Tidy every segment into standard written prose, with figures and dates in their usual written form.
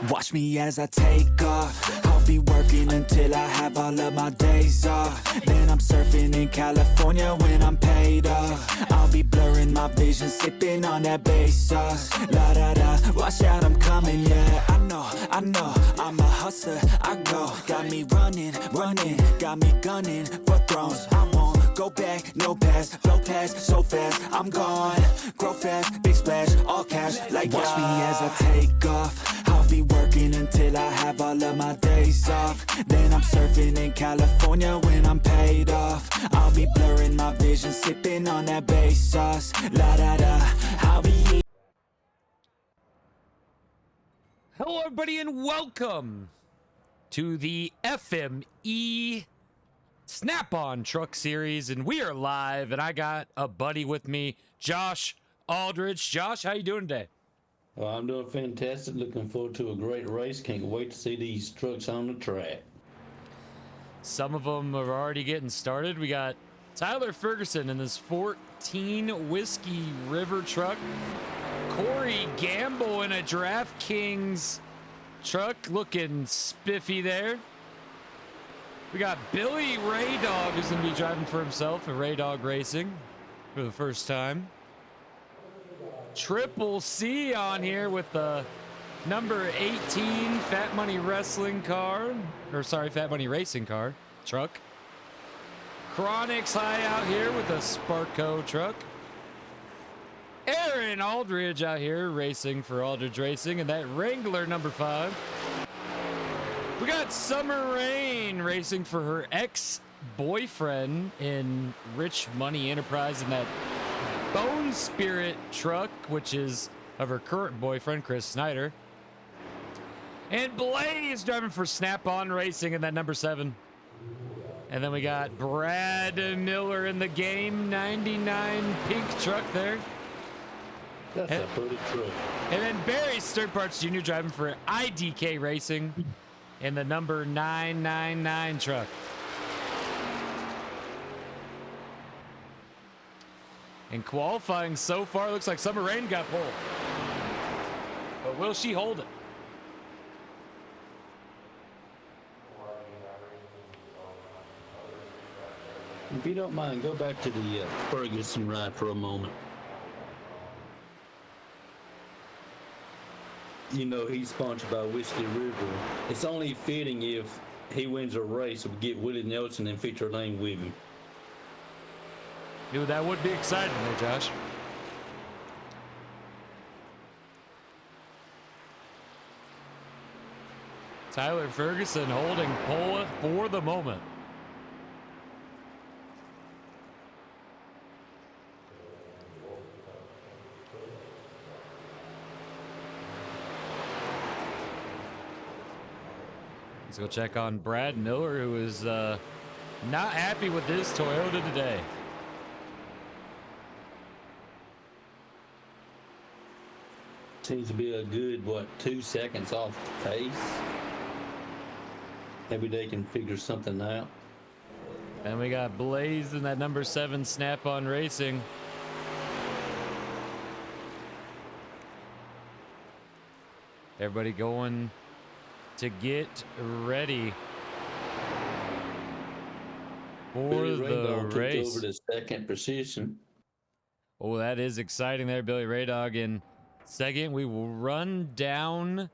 Watch me as I take off. I'll be working until I have all of my days off. Then I'm surfing in California when I'm paid off. I'll be blurring my vision, sipping on that bass sauce. La da da, watch out, I'm coming, yeah. I know, I'm a hustler, I go. Got me running, got me gunning for thrones. I won't go back, no pass, blow past so fast. I'm gone, grow fast, big splash, all cash, like watch me as I take off. I'll be working until I have all of my days off. Then I'm surfing in California when I'm paid off. I'll be blurring my vision, sipping on that bass sauce. La da da, I'll be. Hello, everybody, and welcome to the FME Snap-on Truck Series, and we are live. And I got a buddy with me, Josh Aldridge. Josh, how you doing today? Well, I'm doing fantastic. Looking forward to a great race. Can't wait to see these trucks on the track. Some of them are already getting started. We got Tyler Ferguson in this 14 Whiskey River truck. Corey Gamble in a DraftKings truck, looking spiffy there. We got Billy Raydog, who's going to be driving for himself at Raydog Racing for the first time. Triple C on here with the number 18 Fat Money Wrestling car, or sorry, Fat Money Racing car, truck. Chronix High out here with a Sparco truck. Aaron Aldridge out here racing for Aldridge Racing, and that Wrangler number 5. We got Summer Rain racing for her ex-boyfriend in Rich Money Enterprise in that Bone Spirit truck, which is of her current boyfriend, Chris Snider. And Blaze driving for Snap-on Racing in that number 7. And then we got Brad Miller in the G.A.M.E 99 pink truck there. That's a pretty truck. And then Barry Stern Parts Jr. driving for IDK Racing in the number 999 truck. In qualifying so far, looks like Summer Rain got pulled. But will she hold it? If you don't mind, go back to the Ferguson ride for a moment. You know, he's sponsored by Whiskey River. It's only fitting if he wins a race, we get Willie Nelson and feature Lane with him. Dude, that would be exciting there, Josh. Tyler Ferguson holding pole for the moment. Let's go check on Brad Miller, who is not happy with this Toyota today. Seems to be a good, 2 seconds off the pace. Maybe they can figure something out. And we got Blaze in that number 7 Snap-on Racing. Everybody going to get ready for the race. Took over the second position. Oh, that is exciting there, Billy Raydog in second. We will run down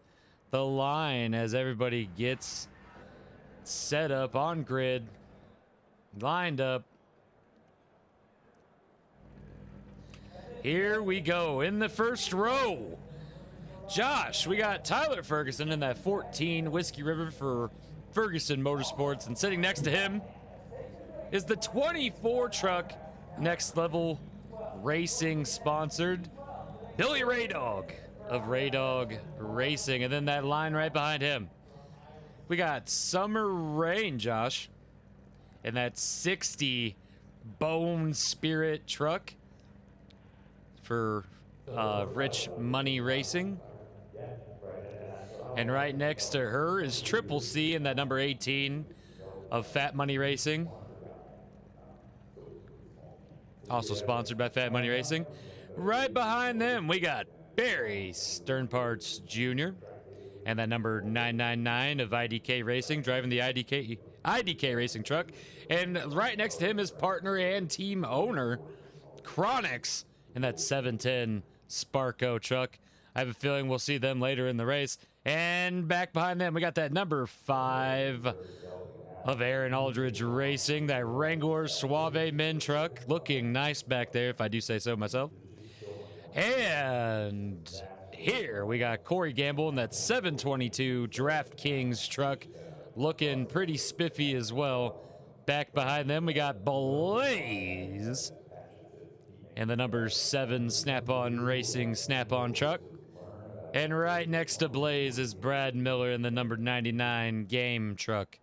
the line as everybody gets set up on grid, lined up. Here we go in the first row. Josh, we got Tyler Ferguson in that 14 Whiskey River for Ferguson Motorsports, and sitting next to him is the 24 truck Next Level Racing sponsored Billy Raydog of Raydog Racing. And then that line right behind him, we got Summer Rain, Josh, in that 60 Bone Spirit truck for Rich Money Racing. And right next to her is Triple C in that number 18 of Fat Money Racing. Also sponsored by Fat Money Racing. Right behind them, we got Barry Stern Parts Jr. And that number 999 of IDK Racing, driving the IDK Racing truck. And right next to him is partner and team owner, Chronix, in that 710 Sparko truck. I have a feeling we'll see them later in the race. And back behind them, we got that number 5 of Aaron Aldridge Racing, that Wrangler Suave Men truck. Looking nice back there, if I do say so myself. And here we got Corey Gamble in that 722 DraftKings truck, looking pretty spiffy as well. Back behind them, we got Blaze and the number 7 Snap-on Racing Snap-on truck. And right next to Blaze is Brad Miller in the number 99 G.A.M.E truck,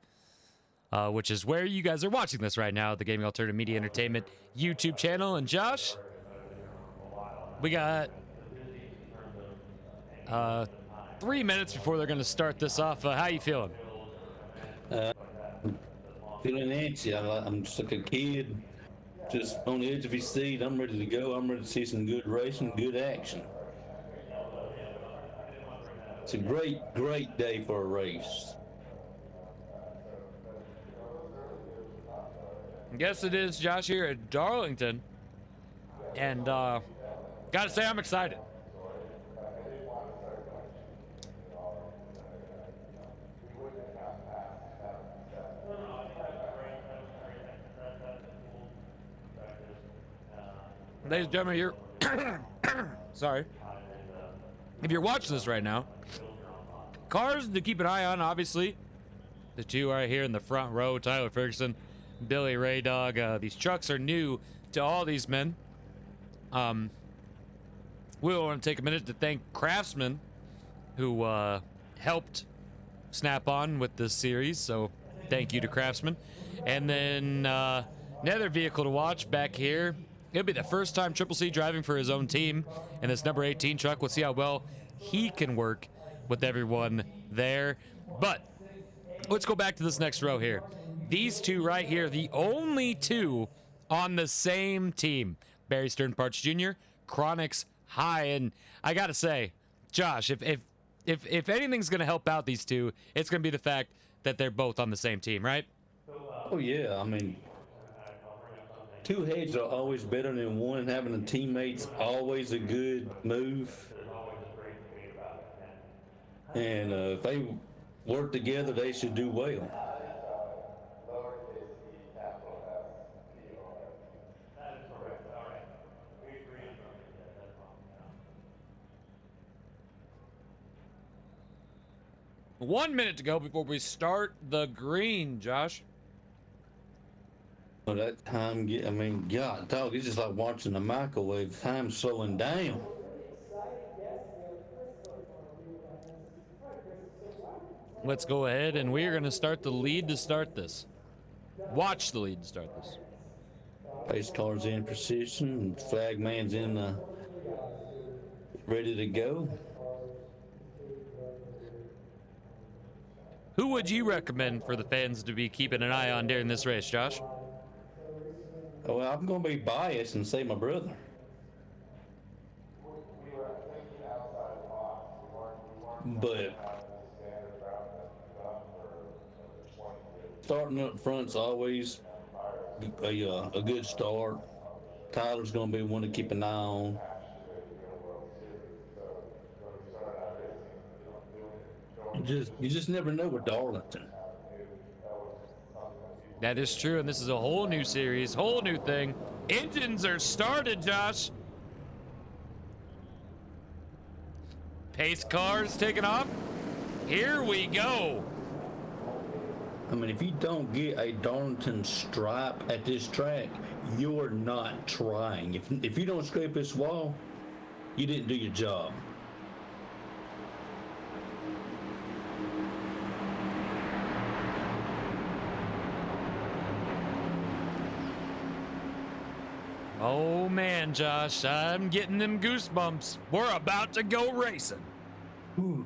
which is where you guys are watching this right now, the Gaming Alternative Media Entertainment YouTube channel. And Josh, we got 3 minutes before they're going to start this off. How you feeling? Feeling antsy. I'm just like a kid, just on the edge of his seat. I'm ready to go. I'm ready to see some good racing, good action. It's a great, great day for a race. I guess it is, Josh, here at Darlington. And gotta say, I'm excited. Ladies and gentlemen, you're sorry. If you're watching this right now, cars to keep an eye on, obviously. The two right here in the front row, Tyler Ferguson, Billy Ray Dog. These trucks are new to all these men. We want to take a minute to thank Craftsman, who helped Snap-on with this series. So thank you to Craftsman. And then another vehicle to watch back here. It'll be the first time Triple C driving for his own team in this number 18 truck. We'll see how well he can work with everyone there. But let's go back to this next row here. These two right here, the only two on the same team. Barry Stern Parts Jr., Chronix High. And I got to say, Josh, if anything's going to help out these two, it's going to be the fact that they're both on the same team, right? Oh, yeah. I mean, two heads are always better than one, and having a teammate's always a good move. And if they work together, they should do well. One minute to go before we start the green, Josh. Well, that time, I mean, God, dog, it's just like watching a microwave. Time slowing down. Let's go ahead, and we are going to start the lead to start this. Watch the lead to start this. Pace car's in position, flag man's in, ready to go. Who would you recommend for the fans to be keeping an eye on during this race, Josh? Well, I'm going to be biased and say my brother. But starting up front's always a good start. Tyler's going to be one to keep an eye on. You just never know with Darlington. That is true, and this is a whole new series, whole new thing. Engines are started, Josh. Pace cars taking off. Here we go. I mean, if you don't get a Darlington stripe at this track, you're not trying. If you don't scrape this wall, you didn't do your job. Oh man, Josh, I'm getting them goosebumps. We're about to go racing. Ooh.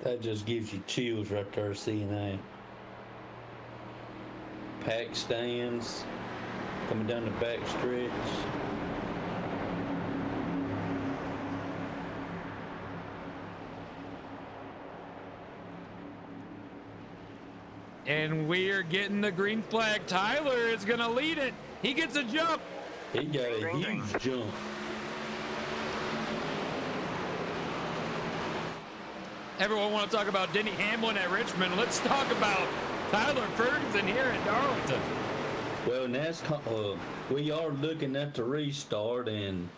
That just gives you chills right there seeing that. Pack stands coming down the back stretch. And we're getting the green flag. Tyler is going to lead it. He gets a jump. He got a huge jump. Everyone want to talk about Denny Hamlin at Richmond. Let's talk about Tyler Ferguson here at Darlington. Well, NASCAR, we are looking at the restart, and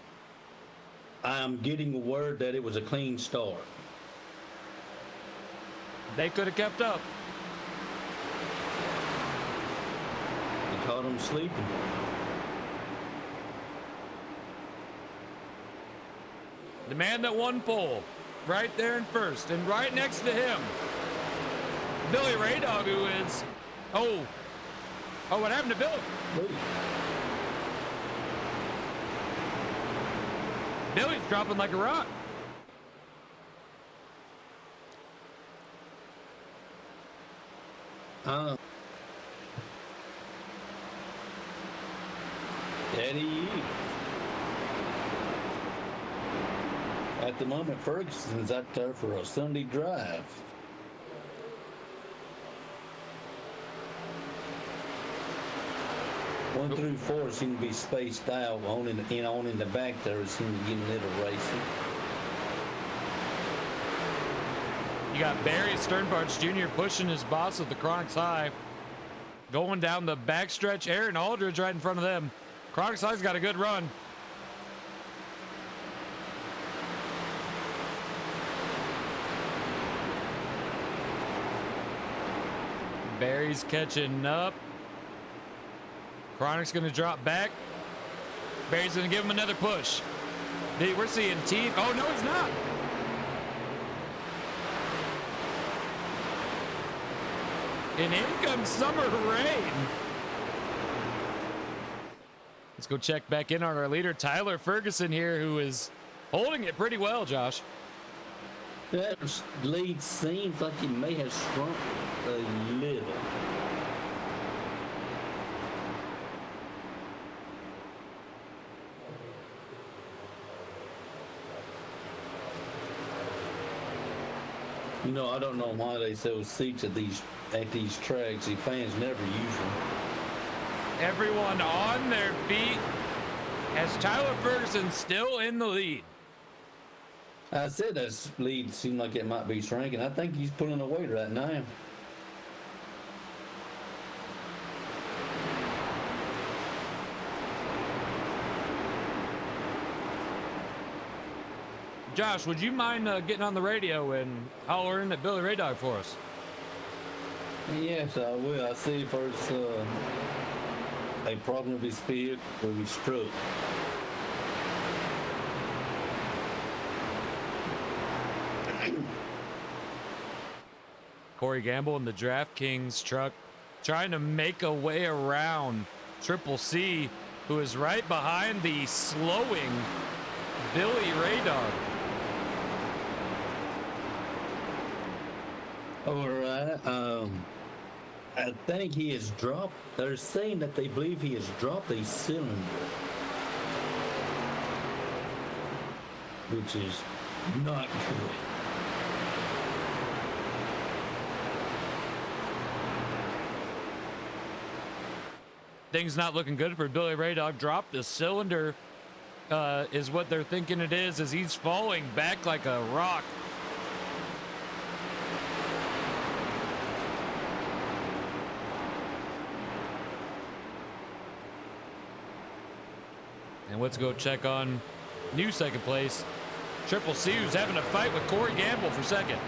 I'm getting word that it was a clean start. They could have kept up. He caught him sleeping. The man that won pole, right there in first, and right next to him, Billy Raydog, who is, oh, what happened to Billy? Billy's dropping like a rock. That he is. At the moment, Ferguson's out there for a Sunday drive. One through four seem to be spaced out. On in the back there, it seems to get a little racing. You got Barry Sternbarts Jr. pushing his boss at the Chronics High. Going down the backstretch. Aaron Aldridge right in front of them. Chronics High's got a good run. Barry's catching up. Chronic's going to drop back. Barry's going to give him another push. We're seeing team. Oh, no, he's not. And in comes Summer Rain. Let's go check back in on our leader, Tyler Ferguson here, who is holding it pretty well, Josh. That lead seems like it may have shrunk a little. You know, I don't know why they sell seats at these tracks. The fans never use them. Everyone on their feet as Tyler Ferguson still in the lead. I said that lead seemed like it might be shrinking. I think he's pulling away right now. Josh, would you mind getting on the radio and hollering at Billy Raydog for us? Yes, I will. I see first a problem with his feet where he struck. Corey Gamble in the DraftKings truck trying to make a way around Triple C, who is right behind the slowing Billy Raydog. All right. I think he has dropped. They're saying that they believe he has dropped a cylinder, which is not good. Things not looking good for Billy Raydog. Dropped the cylinder is what they're thinking it is, as he's falling back like a rock. And let's go check on new second place. Triple C, who's having a fight with Corey Gamble for second.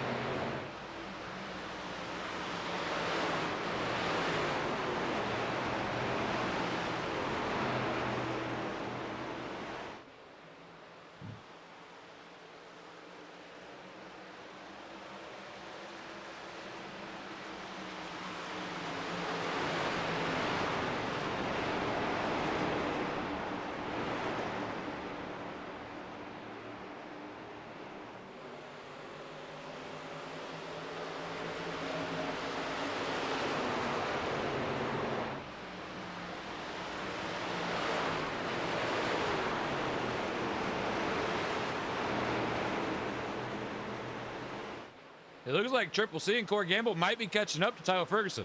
It looks like Triple C and Corey Gamble might be catching up to Tyler Ferguson.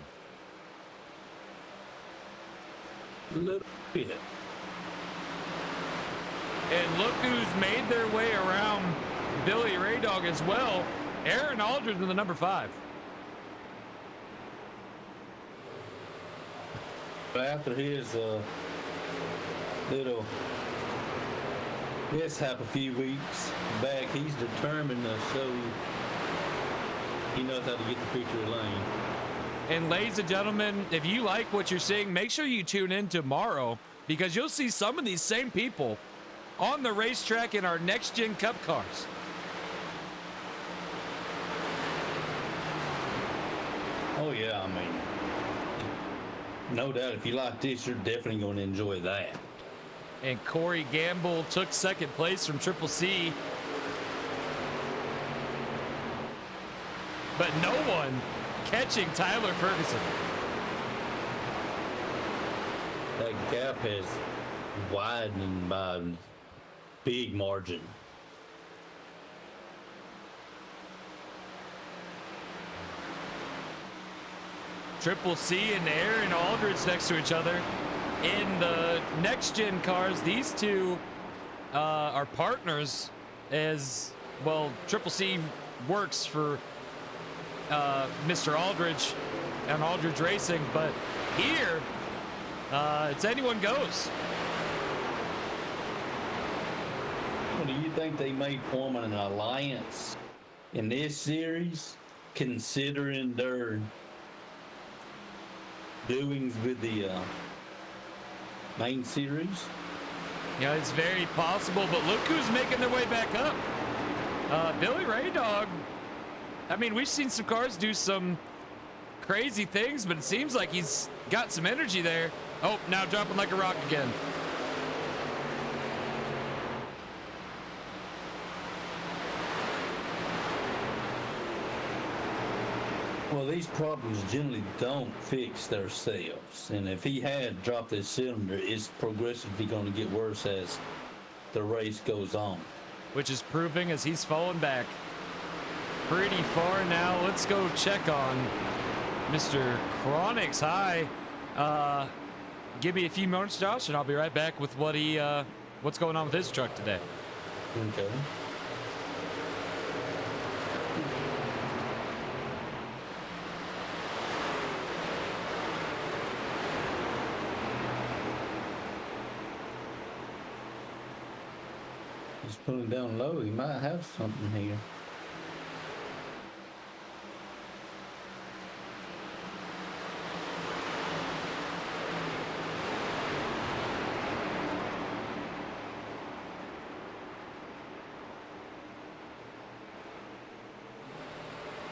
A little bit. And look who's made their way around Billy Ray Dog as well. Aaron Aldridge with the number 5. But after his little mishap a few weeks back, he's determined to show he knows how to get the victory lane. And ladies and gentlemen, if you like what you're seeing, make sure you tune in tomorrow because you'll see some of these same people on the racetrack in our Next Gen Cup cars. Oh yeah, I mean, no doubt if you like this, you're definitely going to enjoy that. And Corey Gamble took second place from Triple C. But no one catching Tyler Ferguson. That gap has widened by a big margin. Triple C and Aaron Aldridge next to each other. In the next gen cars, these two are partners as well. Triple C works for Mr. Aldridge and Aldridge Racing, but here it's anyone goes. Well, do you think they may form an alliance in this series, considering their doings with the main series? Yeah, it's very possible, but look who's making their way back up. Billy Ray Dog. I mean, we've seen some cars do some crazy things, but it seems like he's got some energy there. Oh, now dropping like a rock again. Well, these problems generally don't fix themselves, and if he had dropped his cylinder, it's progressively going to get worse as the race goes on. Which is proving as he's fallen back pretty far now. Let's go check on Mr. Chronix High. Give me a few moments, Josh, and I'll be right back with what's going on with his truck today. Okay. He's pulling down low. He might have something here.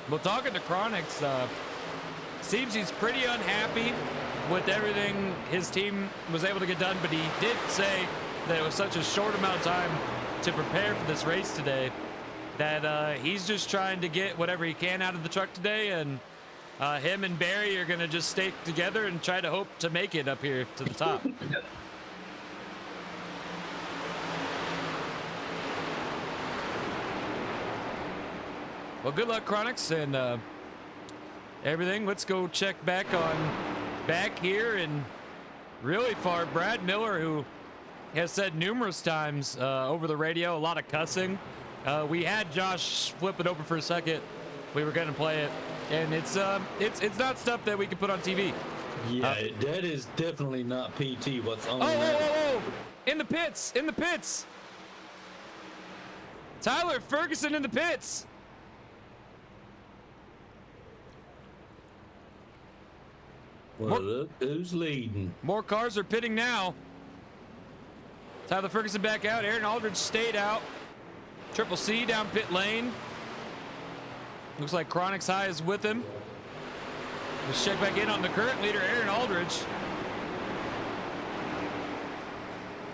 Well, talking to Chronix, seems he's pretty unhappy with everything his team was able to get done, but he did say that it was such a short amount of time to prepare for this race today that he's just trying to get whatever he can out of the truck today, and him and Barry are going to just stay together and try to hope to make it up here to the top. Well, good luck, Chronix, and everything. Let's go check back here and really far. Brad Miller, who has said numerous times over the radio, a lot of cussing. We had Josh flip it over for a second. We were going to play it, and it's not stuff that we can put on TV. Yeah, that is definitely not PT. What's on Oh! In the pits! In the pits! Tyler Ferguson in the pits! Well, look who's leading. More cars are pitting now. Tyler Ferguson back out. Aaron Aldridge stayed out. Triple C down pit lane. Looks like Chronix High is with him. Let's check back in on the current leader, Aaron Aldridge.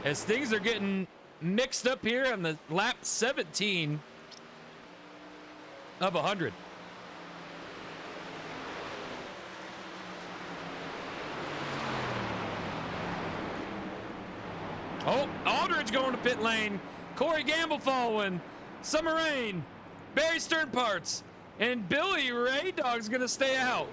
As things are getting mixed up here on the lap 17 of 100. Oh, Aldridge going to pit lane. Corey Gamble following. Summer Rain. Barry Stern Parts. And Billy Ray Dog's gonna stay out.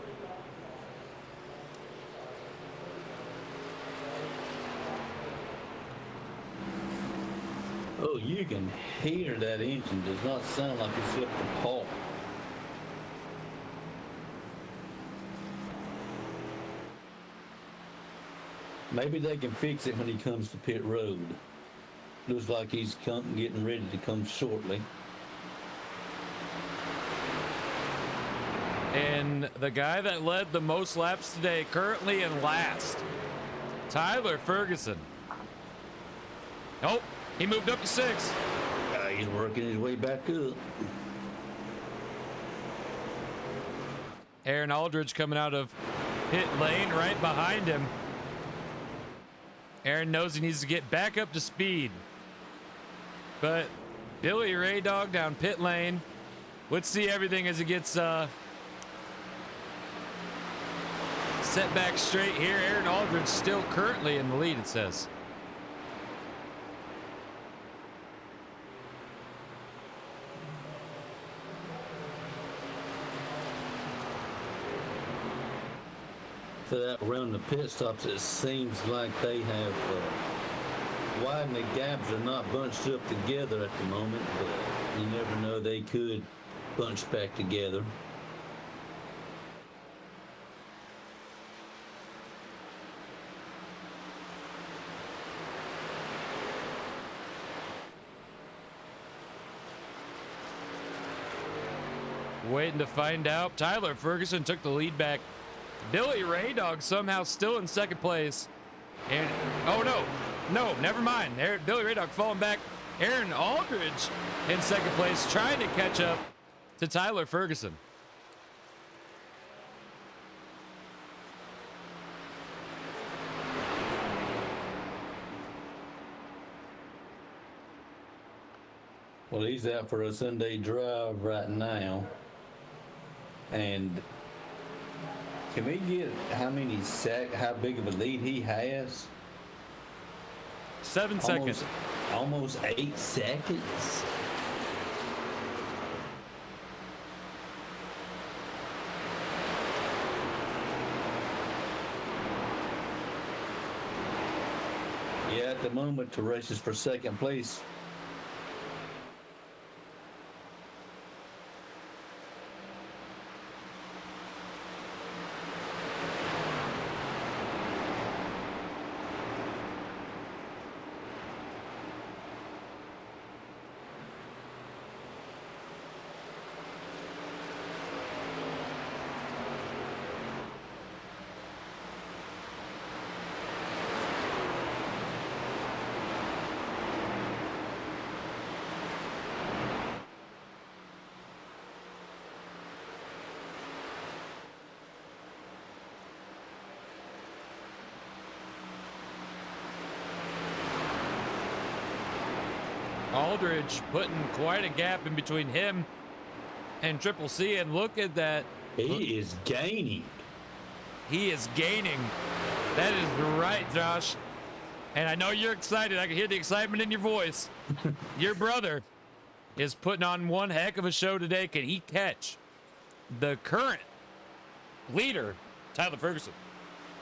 Oh, you can hear that engine does not sound like it's up to par. Maybe they can fix it when he comes to pit road. Looks like he's getting ready to come shortly. And the guy that led the most laps today, currently in last, Tyler Ferguson. Oh, he moved up to 6. He's working his way back up. Aaron Aldridge coming out of pit lane right behind him. Aaron knows he needs to get back up to speed. But Billy Ray Dog down pit lane. Let's see everything as it gets set back straight here. Aaron Aldridge still currently in the lead, it says. For that around the pit stops, it seems like they have widened the gaps. Are not bunched up together at the moment, but you never know, they could bunch back together. Waiting to find out. Tyler Ferguson took the lead back. Billy Ray Dog somehow still in second place. And oh no, never mind. Billy Ray Dog falling back. Aaron Aldridge in second place, trying to catch up to Tyler Ferguson. Well, he's out for a Sunday drive right now. And can we get how big of a lead he has? 7 seconds. Almost 8 seconds. Yeah, at the moment, the race is for second place. Aldridge putting quite a gap in between him and Triple C, and look at that. He is gaining. He is gaining. That is right, Josh. And I know you're excited. I can hear the excitement in your voice. Your brother is putting on one heck of a show today. Can he catch the current leader, Tyler Ferguson?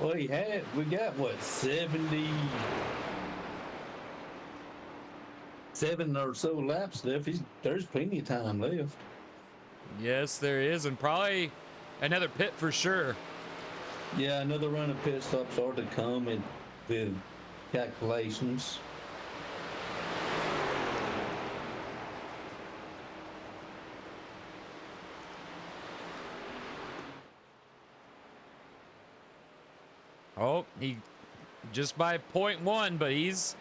Well, we got what, 77 or so laps left. There's plenty of time left. Yes, there is, and probably another pit for sure. Yeah, another run of pit stops are to come in the calculations. Oh, he just by 0.1, but he's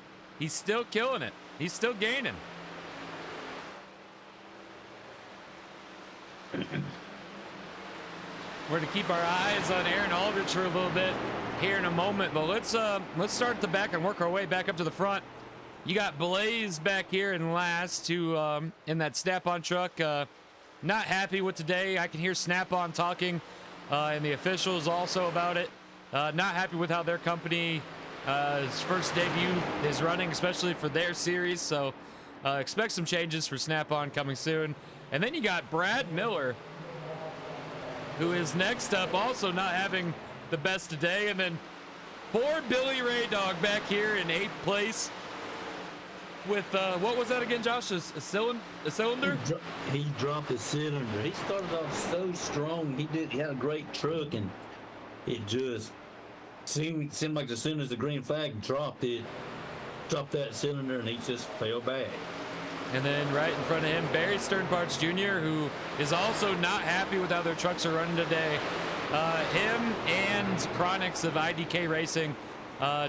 still killing it. He's still gaining. We're going to keep our eyes on Aaron Aldridge for a little bit here in a moment, but let's start at the back and work our way back up to the front. You got Blaze back here in last, who in that Snap-on truck. Not happy with today. I can hear Snap-on talking, and the officials also about it. Not happy with how their company his first debut is running, especially for their series. So expect some changes for Snap-on coming soon. And then you got Brad Miller who is next up, also not having the best today. And then poor Billy Ray Dog back here in 8th place with, what was that again, Josh? A cylinder? He dropped his cylinder. He started off so strong. He had a great truck, and it just seemed like as soon as the green flag dropped that cylinder, and he just fell back. And then right in front of him, Barry Sternparts Jr., who is also not happy with how their trucks are running today. Him and Chronix of IDK Racing,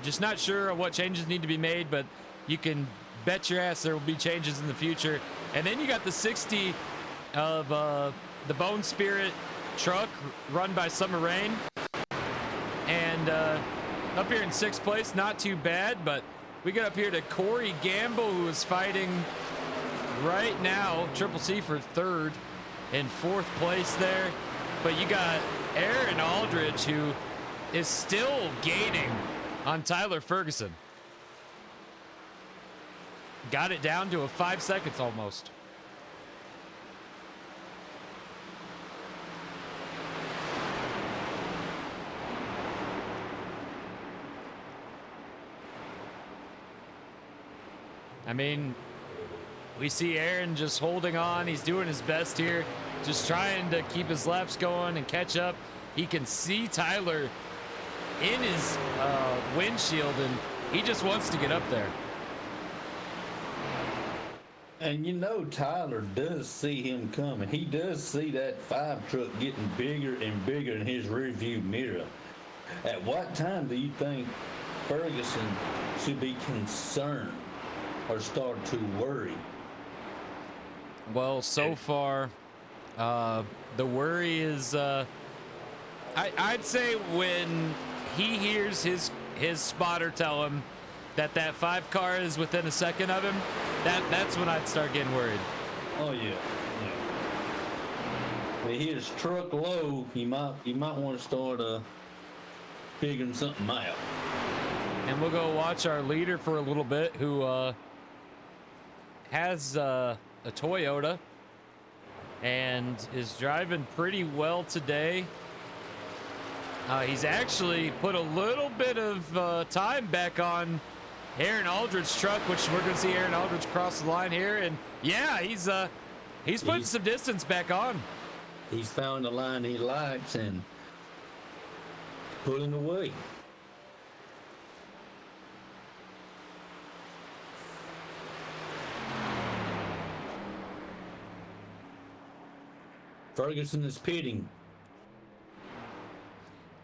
just not sure of what changes need to be made, but you can bet your ass there will be changes in the future. And then you got the 60 of the Bone Spirit truck run by Summer Rain. And up here in 6th place, not too bad, but we get up here to Corey Gamble, who is fighting right now Triple C for 3rd and 4th place there. But you got Aaron Aldridge, who is still gaining on Tyler Ferguson. Got it down to 5 seconds almost. I mean, we see Aaron just holding on. He's doing his best here, just trying to keep his laps going and catch up. He can see Tyler in his windshield, and he just wants to get up there. And you know, Tyler does see him coming. He does see that 5 truck getting bigger and bigger in his rearview mirror. At what time do you think Ferguson should be concerned or start to worry? Well, so far, the worry is, I'd say when he hears his spotter tell him that 5 car is within a second of him, that's when I'd start getting worried. Oh yeah. When he hears truck low, you might want to start figuring something out. And we'll go watch our leader for a little bit, who has a Toyota and is driving pretty well today. He's actually put a little bit of time back on Aaron Aldridge's truck, which we're going to see Aaron Aldridge cross the line here. And yeah, he's putting some distance back on. He's found the line he likes and pulling away. Ferguson is pitting.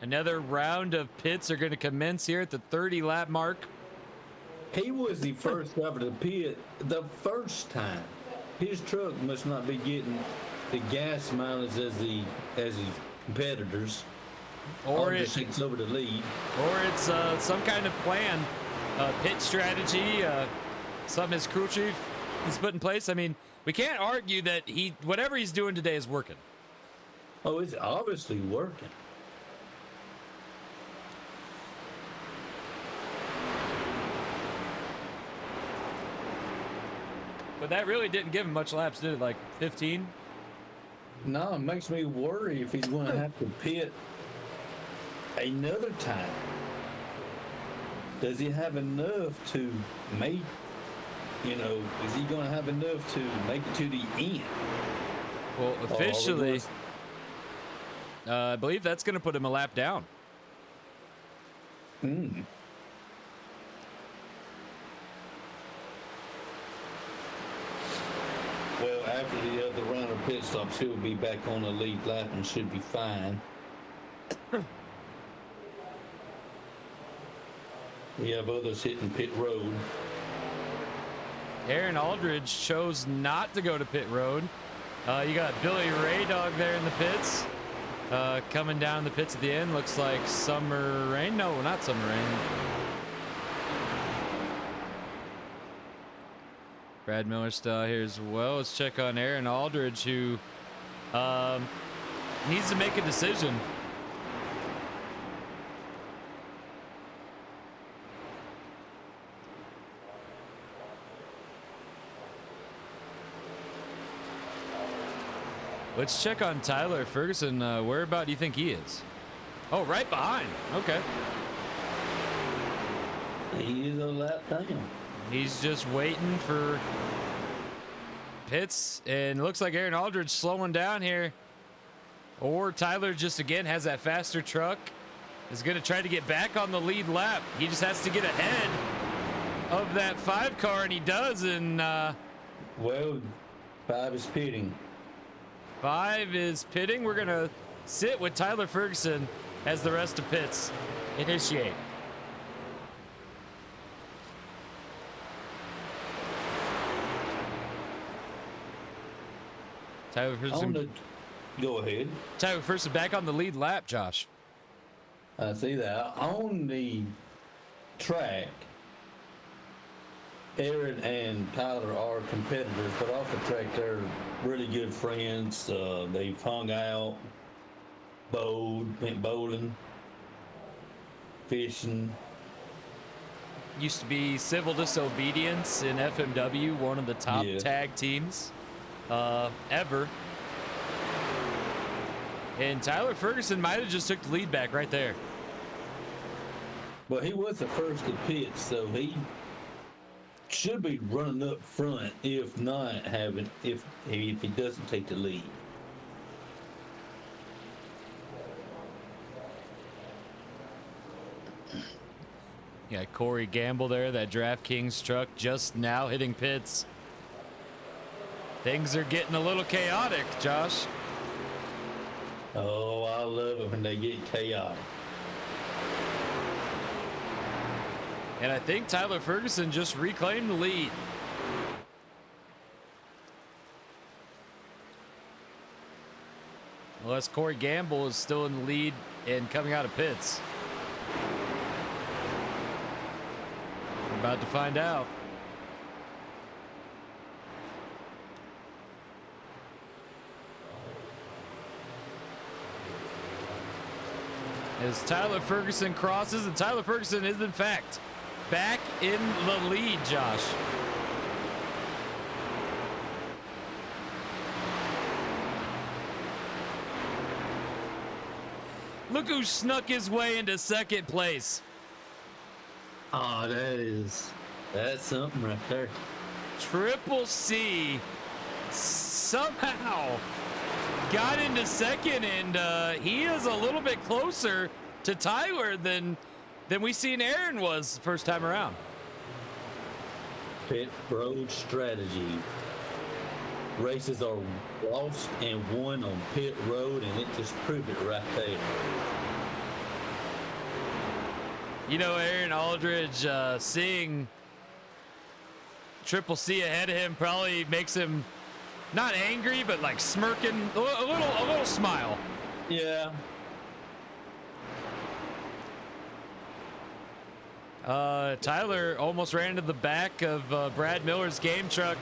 Another round of pits are going to commence here at the 30 lap mark. He was the first driver to pit the first time. His truck must not be getting the gas mileage as his competitors. Or it takes over the lead. Or it's some kind of plan, pit strategy, something his crew chief has put in place. I mean, we can't argue that whatever he's doing today is working. Oh, it's obviously working. But that really didn't give him much laps, did it? Like 15? No, it makes me worry if he's going to have to pit another time. Does he have enough to make, is he going to have enough to make it to the end? Well, officially, I believe that's going to put him a lap down. Well, after the other round of pit stops, he'll be back on the lead lap and should be fine. We have others hitting pit road. Aaron Aldridge chose not to go to pit road. You got Billy Ray Dog there in the pits. Coming down the pits at the end. Looks like Summer Rain. No, not Summer Rain. Brad Miller still out here as well. Let's check on Aaron Aldridge, who needs to make a decision. Let's check on Tyler Ferguson. Where about do you think he is? Oh, right behind. Okay. He is a lap down. He's just waiting for pits, and it looks like Aaron Aldridge slowing down here. Or Tyler just, again, has that faster truck. Is going to try to get back on the lead lap. He just has to get ahead of that 5 car, and he does, and... Well, 5 is pitting. 5 is pitting. We're going to sit with Tyler Ferguson as the rest of pits initiate. Tyler Ferguson. Go ahead. Tyler Ferguson back on the lead lap, Josh. I see that. On the track, Aaron and Tyler are competitors, but off the track, they're really good friends. They've hung out, went bowling, fishing. Used to be Civil Disobedience in FMW, one of the top Yeah. tag teams ever. And Tyler Ferguson might have just took the lead back right there. Well, he was the first to pit, so he should be running up front, if not having, if he doesn't take the lead. Yeah, Corey Gamble there, that DraftKings truck just now hitting pits. Things are getting a little chaotic, Josh. Oh, I love it when they get chaotic. And I think Tyler Ferguson just reclaimed the lead. Unless Corey Gamble is still in the lead and coming out of pits. We're about to find out. As Tyler Ferguson crosses, and Tyler Ferguson is in fact back in the lead, Josh. Look who snuck his way into second place. Oh, that's something right there. Triple C somehow got into second, and he is a little bit closer to Tyler than we seen Aaron was the first time around. Pit road strategy. Races are lost and won on pit road, and it just proved it right there. You know, Aaron Aldridge seeing Triple C ahead of him probably makes him not angry, but like smirking, a little smile. Yeah. Tyler almost ran into the back of Brad Miller's game truck,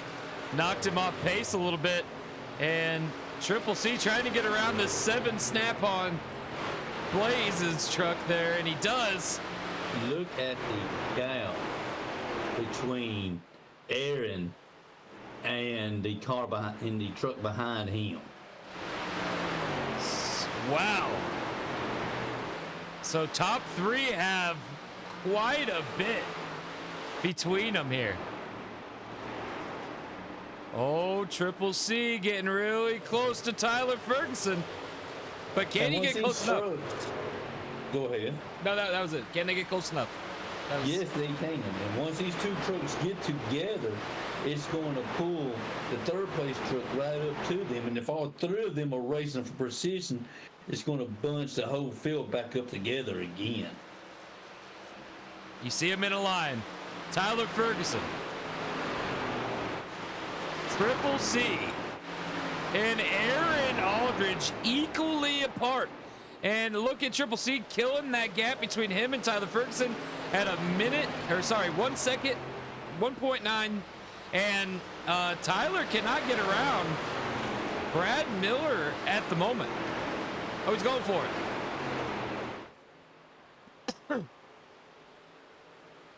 knocked him off pace a little bit, and Triple C trying to get around this 7 Snap-on Blaze's truck there, and he does. Look at the gap between Aaron and the car behind, in the truck behind him. Wow. So top 3 have quite a bit between them here. Oh, Triple C getting really close to Tyler Ferguson. But can he get close enough? Go ahead. No, that was it. Can they get close enough? Yes, they can. And once these two trucks get together, it's going to pull the third place truck right up to them. And if all 3 of them are racing for precision, it's going to bunch the whole field back up together again. You see him in a line. Tyler Ferguson. Triple C. And Aaron Aldridge equally apart. And look at Triple C killing that gap between him and Tyler Ferguson at 1 second, 1.9. And Tyler cannot get around Brad Miller at the moment. Oh, he's going for it.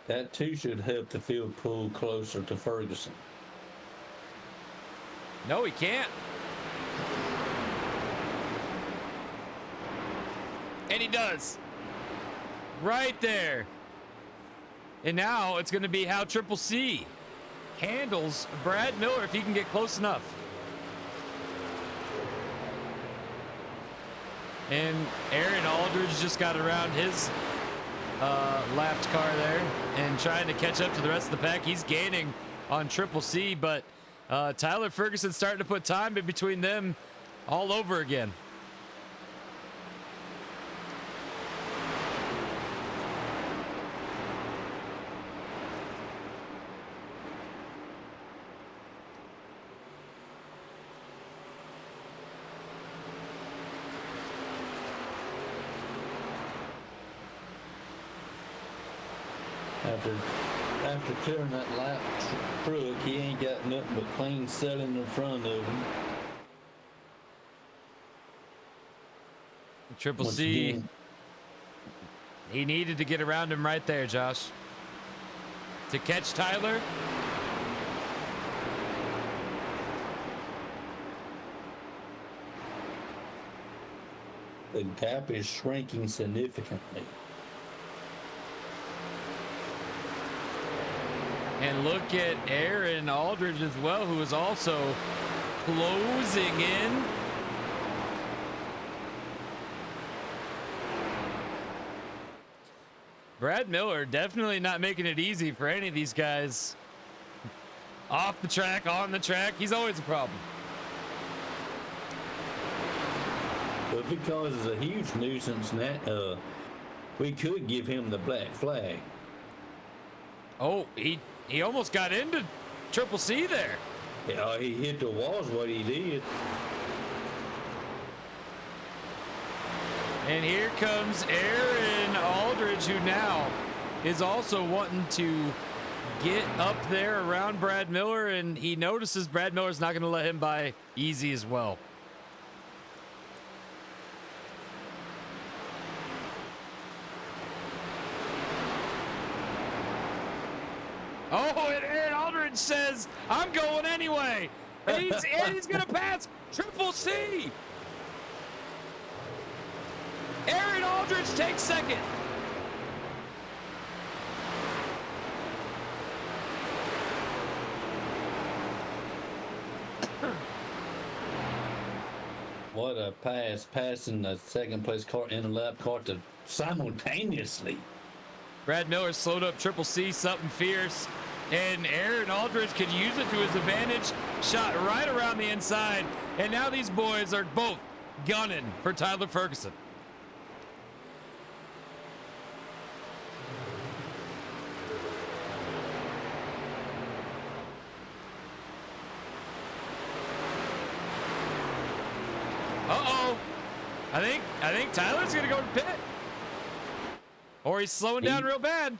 That too should help the field pull closer to Ferguson. No, he can't. And he does. Right there. And now it's going to be how Triple C handles Brad Miller if he can get close enough. And Aaron Aldridge just got around his lapped car there and trying to catch up to the rest of the pack. He's gaining on Triple C, but Tyler Ferguson's starting to put time in between them all over again. After clearing that lap truck, he ain't got nothing but clean selling in front of him. Triple Once C, again, he needed to get around him right there, Josh, to catch Tyler. the gap is shrinking significantly. And look at Aaron Aldridge as well, who is also closing in. Brad Miller definitely not making it easy for any of these guys. Off the track, on the track, he's always a problem. But because it's a huge nuisance, we could give him the black flag. Oh, he almost got into Triple C there. Yeah, he hit the walls what he did. And here comes Aaron Aldridge, who now is also wanting to get up there around Brad Miller, and he notices Brad Miller's not going to let him by easy as well. Oh, and Aaron Aldridge says, I'm going anyway. And he's going to pass Triple C. Aaron Aldridge takes second. What a pass, passing the second place car in the lap car to simultaneously. Brad Miller slowed up Triple C, something fierce, and Aaron Aldridge could use it to his advantage. Shot right around the inside, and now these boys are both gunning for Tyler Ferguson. Uh-oh. I think Tyler's gonna go to pit. Or he's slowing down real bad.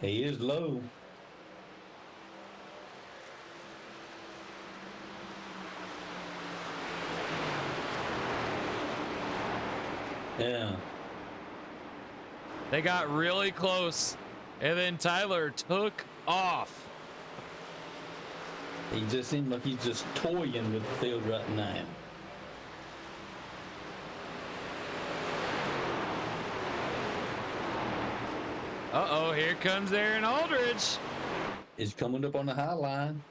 He is low. Yeah. They got really close, and then Tyler took off. He just seems like he's just toying with the field right now. Uh-oh, here comes Aaron Aldridge. He's coming up on the high line.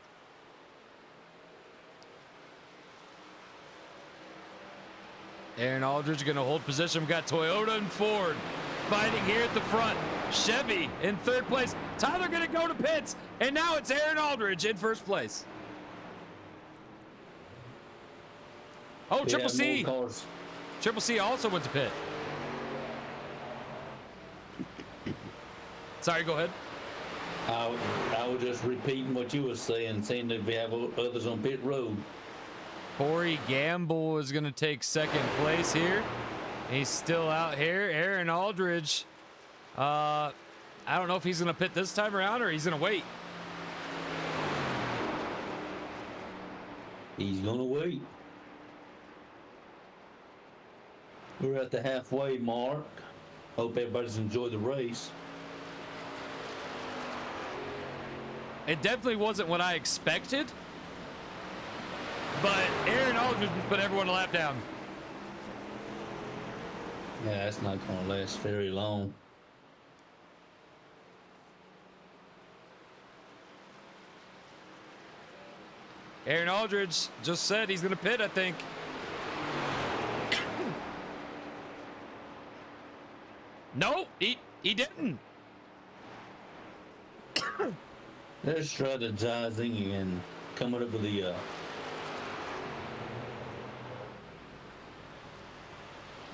Aaron Aldridge going to hold position. We've got Toyota and Ford fighting here at the front. Chevy in third place. Tyler going to go to pits, and now it's Aaron Aldridge in first place. Oh, Triple C. Triple C also went to pit. Sorry, go ahead. I was just repeating what you were saying that we have others on pit road. Corey Gamble is going to take second place here. He's still out here. Aaron Aldridge, I don't know if he's going to pit this time around or he's going to wait. He's going to wait. We're at the halfway mark. Hope everybody's enjoyed the race. It definitely wasn't what I expected, but Aaron Aldridge put everyone a lap down. Yeah, that's not going to last very long. Aaron Aldridge just said he's going to pit, I think. No, he didn't. They're strategizing and coming up with the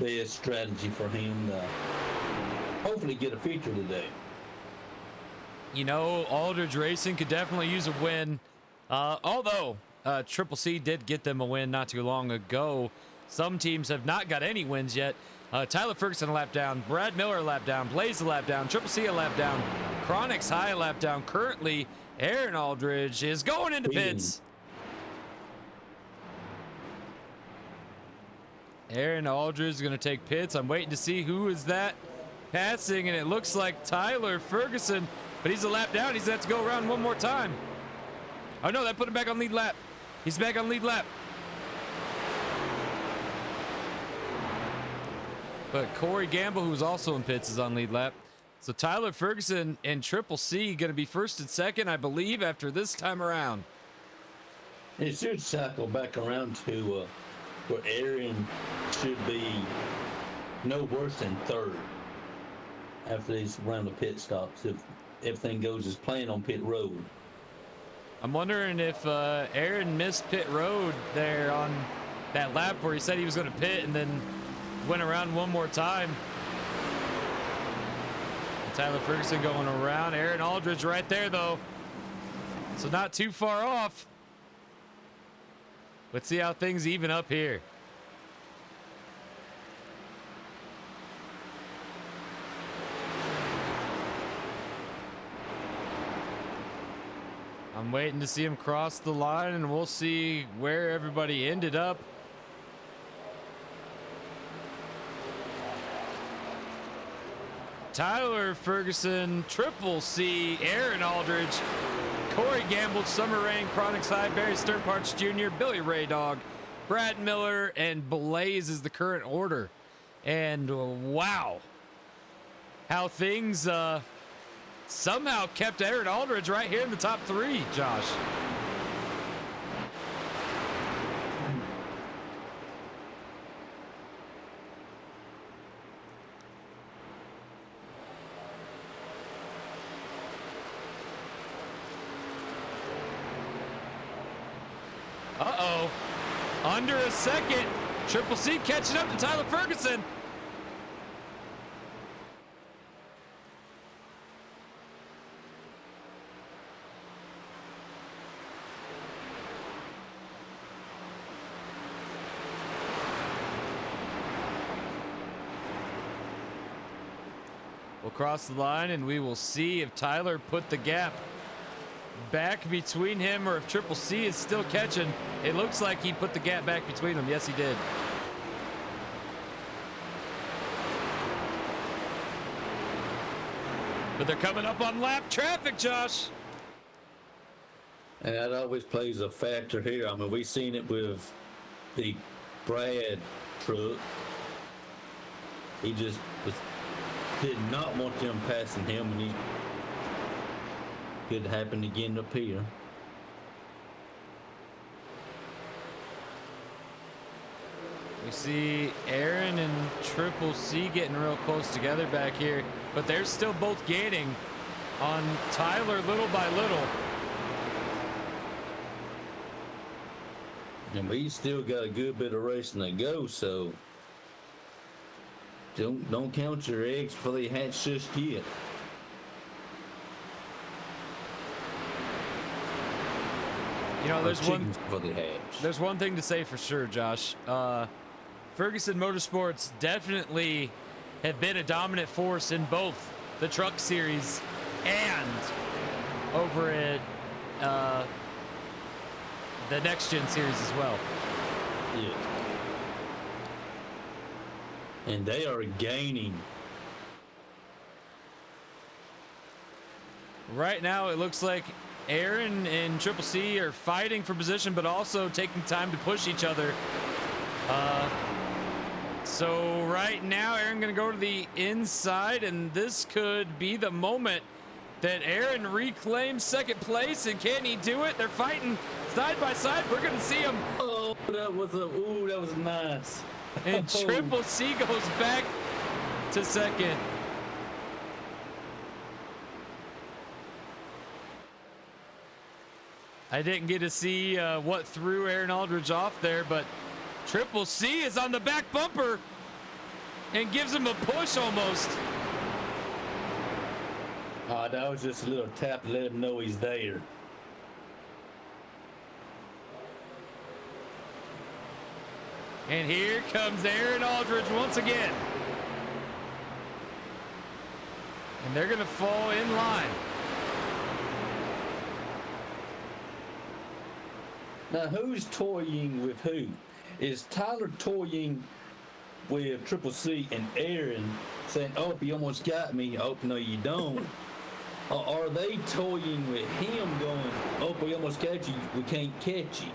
best strategy for him to hopefully get a feature today. You know, Aldridge Racing could definitely use a win. Although Triple C did get them a win not too long ago. Some teams have not got any wins yet. Tyler Ferguson a lap down, Brad Miller a lap down, Blaze a lap down, Triple C a lap down, Chronix High a lap down. Currently, Aaron Aldridge is going into pits. Aaron Aldridge is going to take pits. I'm waiting to see who is that passing, and it looks like Tyler Ferguson, but he's a lap down. He's going to have to go around one more time. Oh, no, that put him back on lead lap. He's back on lead lap. But Corey Gamble, who's also in pits, is on lead lap. So Tyler Ferguson and Triple C going to be first and second, I believe, after this time around. It should cycle back around to where Aaron should be no worse than third after these round of pit stops if everything goes as planned on pit road. I'm wondering if Aaron missed pit road there on that lap where he said he was going to pit and then went around one more time. And Tyler Ferguson going around. Aaron Aldridge right there, though. So not too far off. Let's see how things even up here. I'm waiting to see him cross the line, and we'll see where everybody ended up. Tyler Ferguson, Triple C, Aaron Aldridge, Corey Gamble, Summer Rain, Chronix High, Barry Sternparts Jr., Billy Ray Dog, Brad Miller, and Blaze is the current order. And wow, how things somehow kept Aaron Aldridge right here in the top three, Josh. Uh-oh. Under a second. Triple C catching up to Tyler Ferguson. We'll cross the line and we will see if Tyler put the gap back between him or if Triple C is still catching. It looks like he put the gap back between them. Yes, he did. But they're coming up on lap traffic, Josh. And that always plays a factor here. I mean, we've seen it with the Brad truck. He just did not want them passing him, and he could happen again up here. We see Aaron and Triple C getting real close together back here, but they're still both gaining on Tyler little by little. And we still got a good bit of racing to go, so don't count your eggs before they hatch just yet. You know, there's one thing to say for sure, Josh. Ferguson Motorsports definitely have been a dominant force in both the truck series and over at the next gen series as well. Yeah. And they are gaining. Right now, it looks like Aaron and Triple C are fighting for position, but also taking time to push each other. So right now, Aaron going to go to the inside, and this could be the moment that Aaron reclaims second place. And can he do it? They're fighting side by side. We're going to see him. Oh, that was nice. And Triple C goes back to second. I didn't get to see what threw Aaron Aldridge off there, but Triple C is on the back bumper and gives him a push almost. That was just a little tap to let him know he's there. And here comes Aaron Aldridge once again. And they're going to fall in line. Now, who's toying with who? Is Tyler toying with Triple C and Aaron saying, oh, you almost got me. Oh, no, you don't. Or are they toying with him going, oh, we almost got you. We can't catch you.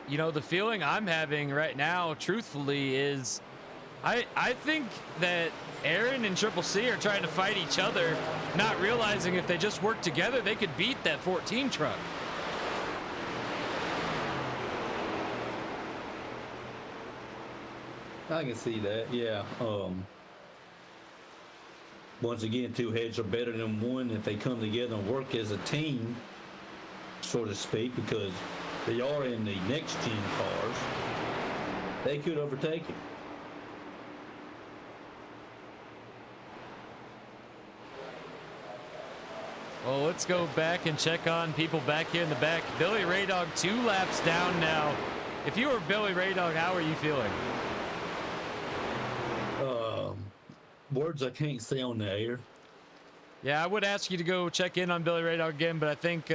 You know, the feeling I'm having right now, truthfully, is I think that Aaron and Triple C are trying to fight each other, not realizing if they just work together, they could beat that 14 truck. I can see that, yeah. Once again, two heads are better than one if they come together and work as a team, so to speak, because they are in the next-gen cars. They could overtake him. Well, let's go back and check on people back here in the back. Billy Raydog 2 laps down now. If you were Billy Raydog, how are you feeling? Words I can't say on the air. Yeah, I would ask you to go check in on Billy Raydog again, but I think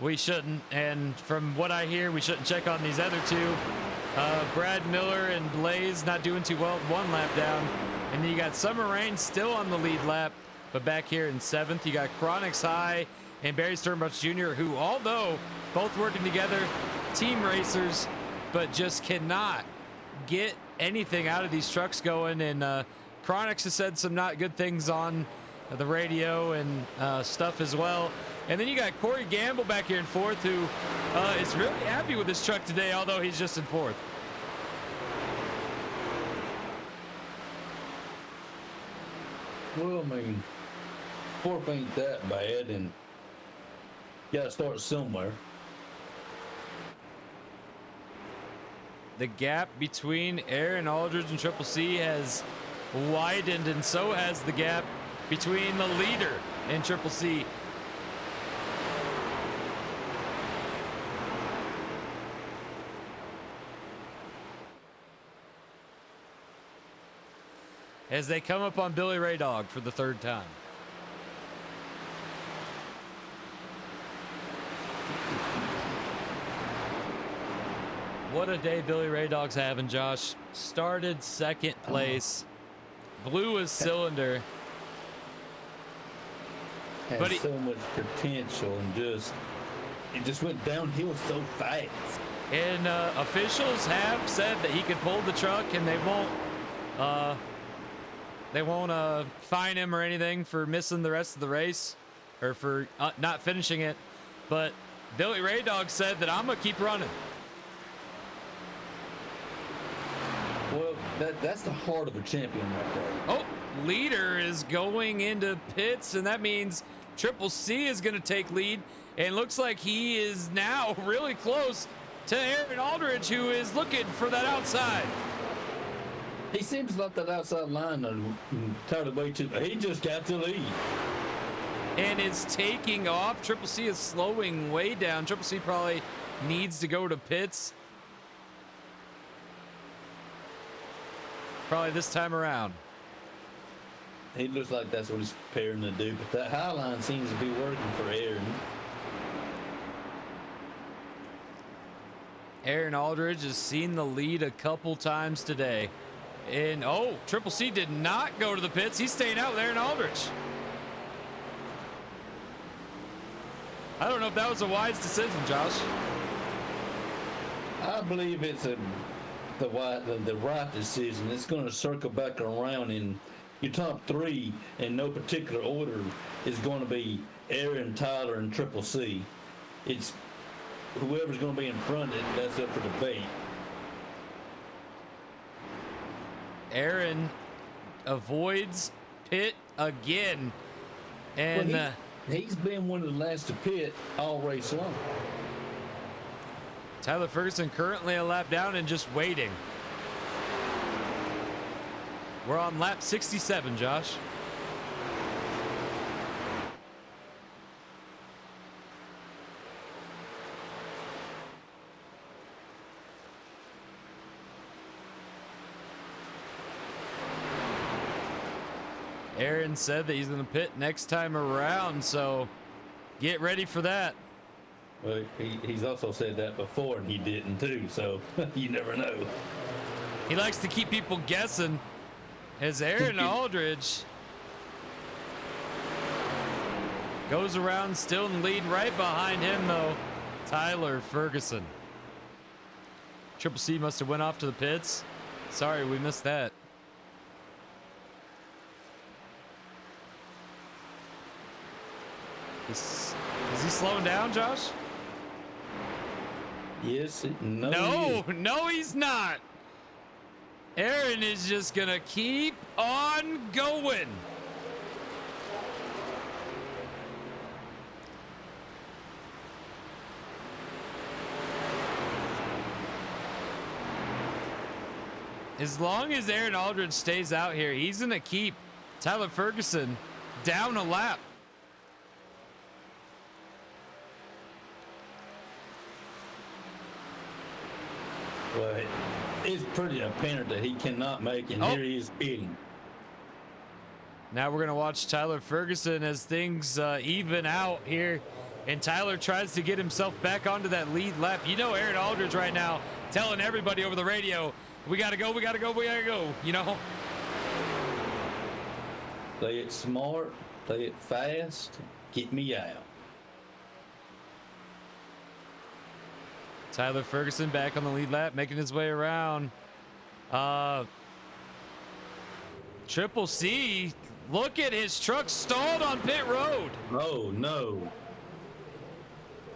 we shouldn't. And from what I hear, we shouldn't check on these other two. Brad Miller and Blaze not doing too well, 1 lap down. And then you got Summer Rain still on the lead lap. But back here in 7th, you got Chronix High and Barry Sternbush Jr., who, although both working together, team racers, but just cannot get anything out of these trucks going. And Chronix has said some not good things on the radio and stuff as well. And then you got Corey Gamble back here in 4th, who is really happy with this truck today, although he's just in 4th. Well, I mean, 4th ain't that bad, and you gotta start somewhere. The gap between Aaron Aldridge and Triple C has widened, and so has the gap between the leader and Triple C. As they come up on Billy Raydog for the 3rd time. What a day Billy Raydog's having, Josh. Started 2nd place. Blew his cylinder. Had so much potential, and it just went downhill so fast. And officials have said that he could pull the truck, and they won't fine him or anything for missing the rest of the race or for not finishing it. But Billy Raydog said that I'm gonna keep running. Well, that's the heart of a champion right there. Oh, leader is going into pits, and that means Triple C is going to take lead, and looks like he is now really close to Aaron Aldridge, who is looking for that outside. He seems like that outside line tired of way too. He just got to lead. And is taking off. Triple C is slowing way down. Triple C probably needs to go to pits. Probably this time around. He looks like that's what he's preparing to do, but that high line seems to be working for Aaron. Aaron Aldridge has seen the lead a couple times today. And, oh, Triple C did not go to the pits. He's staying out with Aaron Aldridge. I don't know if that was a wise decision, Josh. I believe it's a the right decision. It's going to circle back around, in your top three in no particular order is going to be Aaron, Tyler, and Triple C. It's whoever's going to be in front of it, that's up for debate. Aaron avoids pit again. And well, he's been one of the last to pit all race long. Tyler Ferguson currently a lap down and just waiting. We're on lap 67, Josh. Aaron said that he's going to pit next time around, so get ready for that. Well, he's also said that before, and he didn't too, so you never know. He likes to keep people guessing. As Aaron Aldridge goes around still in the lead, right behind him, though, Tyler Ferguson. Triple C must have went off to the pits. Sorry, we missed that. Is he slowing down, Josh? Yes. No, he's not. Aaron is just gonna keep on going. As long as Aaron Aldridge stays out here, he's gonna keep Tyler Ferguson down a lap. But it's pretty apparent that he cannot make it. Here he is pitting. Now we're going to watch Tyler Ferguson as things even out here. And Tyler tries to get himself back onto that lead lap. You know Aaron Aldridge right now telling everybody over the radio, we got to go, we got to go, we got to go, you know? Play it smart, play it fast, get me out. Tyler Ferguson back on the lead lap, making his way around. Triple C, look at his truck stalled on pit road. Oh, no.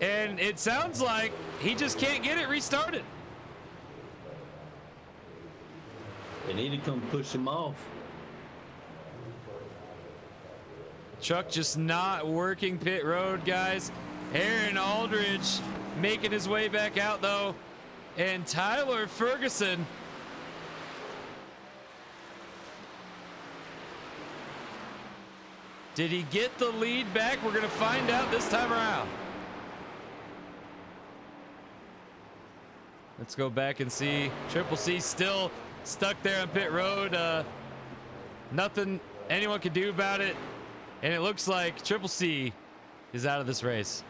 And it sounds like he just can't get it restarted. They need to come push him off. Truck just not working pit road, guys. Aaron Aldridge making his way back out, though. And Tyler Ferguson. Did he get the lead back? We're going to find out this time around. Let's go back and see. Triple C still stuck there on pit road. Nothing anyone could do about it. And it looks like Triple C is out of this race.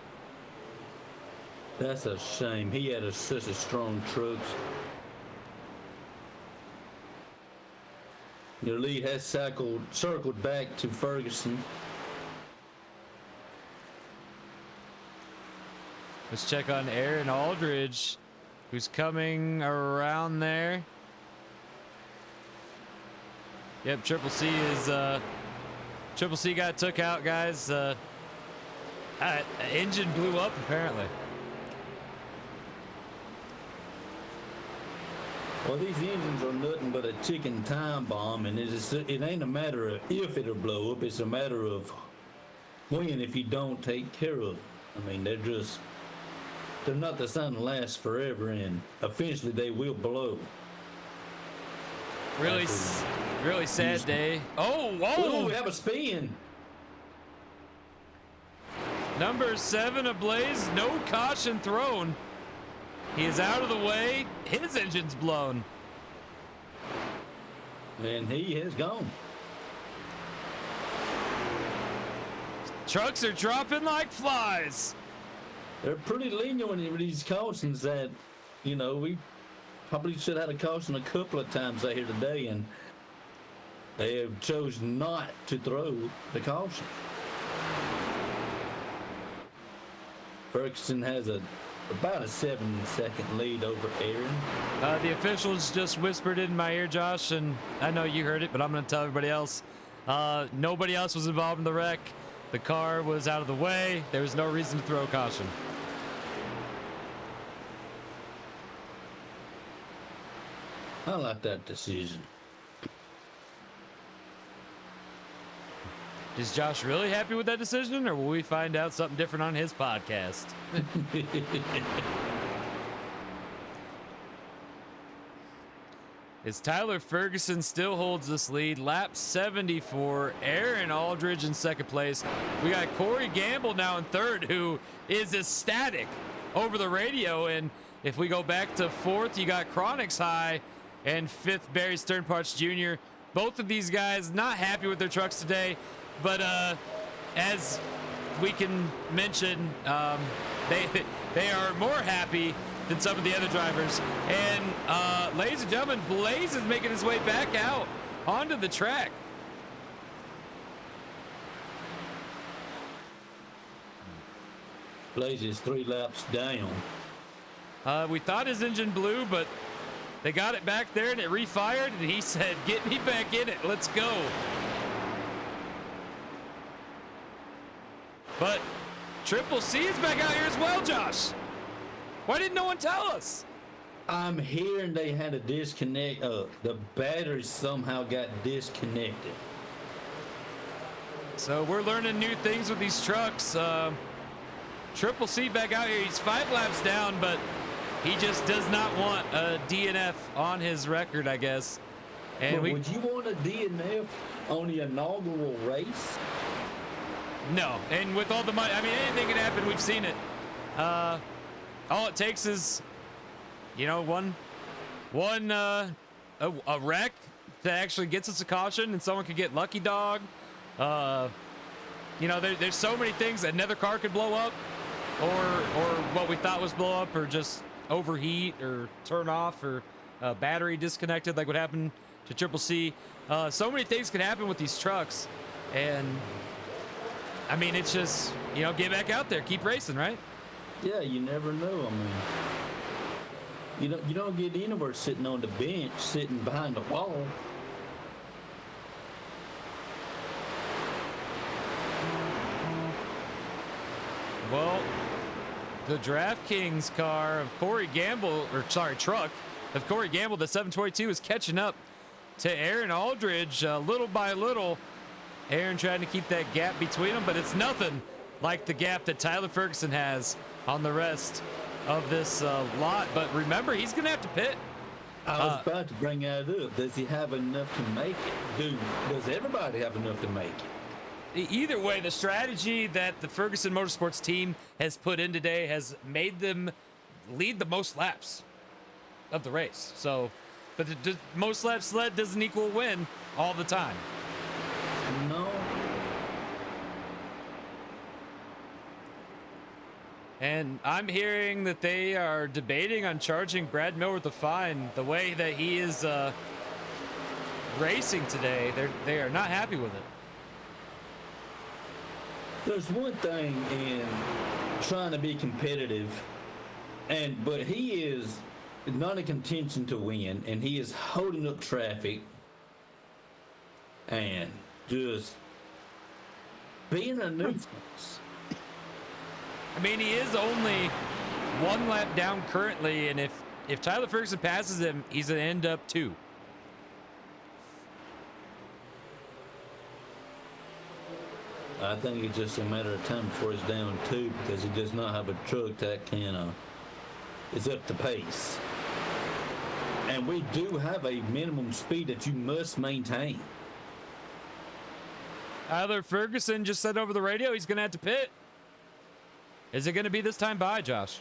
That's a shame. He had such a strong truck. Your lead has circled back to Ferguson. Let's check on Aaron Aldridge, who's coming around there. Yep, Triple C is Triple C got took out, guys. Engine blew up apparently. Well, these engines are nothing but a ticking time bomb, and it ain't a matter of if it'll blow up. It's a matter of when, if you don't take care of it. I mean, they're not designed to last forever, and eventually they will blow. Really sad day. Oh, whoa! Ooh, we have a spin. Number 7 ablaze, no caution thrown. He is out of the way. His engine's blown. And he has gone. Trucks are dropping like flies. They're pretty lenient with these cautions that, you know, we probably should have had a caution a couple of times out here today, and they have chosen not to throw the caution. Ferguson has a about a 7-second lead over Aaron. The officials just whispered in my ear, Josh, and I know you heard it, but I'm going to tell everybody else. Nobody else was involved in the wreck. The car was out of the way. There was no reason to throw caution. I like that decision. Is Josh really happy with that decision, or will we find out something different on his podcast? As Tyler Ferguson still holds this lead, lap 74, Aaron Aldridge in second place. We got Corey Gamble now in third, who is ecstatic over the radio. And if we go back to fourth, you got Chronix High and fifth, Barry Sternparts Jr. Both of these guys not happy with their trucks today, but as we can mention, they are more happy than some of the other drivers. And ladies and gentlemen, Blaze is making his way back out onto the track. Blaze is 3 laps down. We thought his engine blew, but they got it back there and it refired, and he said, "Get me back in it, let's go." But Triple C is back out here as well, Josh. Why didn't no one tell us? I'm hearing they had a disconnect. The battery somehow got disconnected. So we're learning new things with these trucks. Triple C back out here. He's 5 laps down, but he just does not want a DNF on his record, I guess. And would you want a DNF on the inaugural race? No. And with all the money, I mean, anything can happen. We've seen it. All it takes is, you know, a wreck that actually gets us a caution, and someone could get lucky dog. You know, there's so many things. Another car could blow up, or what we thought was blow up, or just overheat, or turn off, or battery disconnected, like what happened to Triple C. So many things can happen with these trucks, and I mean, it's just, you know, get back out there, keep racing, right? Yeah, you never know. I mean, you don't get anywhere sitting on the bench, sitting behind the wall. Well, the DraftKings car of Corey Gamble, truck of Corey Gamble, the 722, is catching up to Aaron Aldridge little by little. Aaron trying to keep that gap between them, but it's nothing like the gap that Tyler Ferguson has on the rest of this lot. But remember, he's going to have to pit. I was about to bring that up. Does he have enough to make it? Does everybody have enough to make it? Either way, the strategy that the Ferguson Motorsports team has put in today has made them lead the most laps of the race. So, but the most laps led doesn't equal win all the time. No. And I'm hearing that they are debating on charging Brad Miller with a fine. The way that he is racing today, they are not happy with it. There's one thing in trying to be competitive, but he is not in contention to win, and he is holding up traffic and just being a nuisance. I mean, he is only 1 lap down currently, and if Tyler Ferguson passes him, he's going to end up 2. I think it's just a matter of time before he's down 2, because he does not have a truck that can is up to pace. And we do have a minimum speed that you must maintain. Tyler Ferguson just said over the radio he's going to have to pit. Is it going to be this time by, Josh?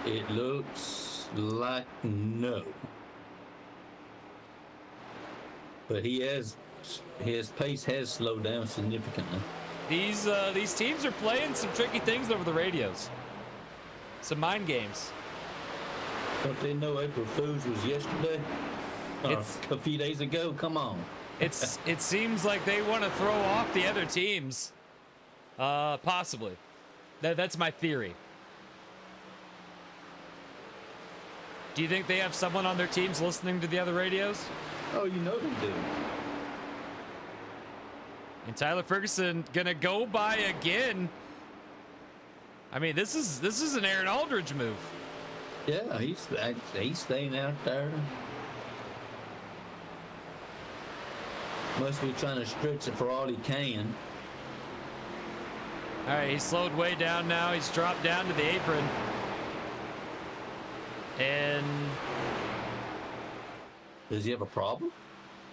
It looks like no. But his pace has slowed down significantly. These teams are playing some tricky things over the radios. Some mind games. Don't they know April Fools was yesterday? Or a few days ago? Come on. It seems like they want to throw off the other teams. Possibly. That's my theory. Do you think they have someone on their teams listening to the other radios? Oh, you know they do. And Tyler Ferguson gonna go by again. I mean, this is an Aaron Aldridge move. Yeah, he's staying out there. Must be trying to stretch it for all he can. All right, he's slowed way down now. He's dropped down to the apron. And does he have a problem?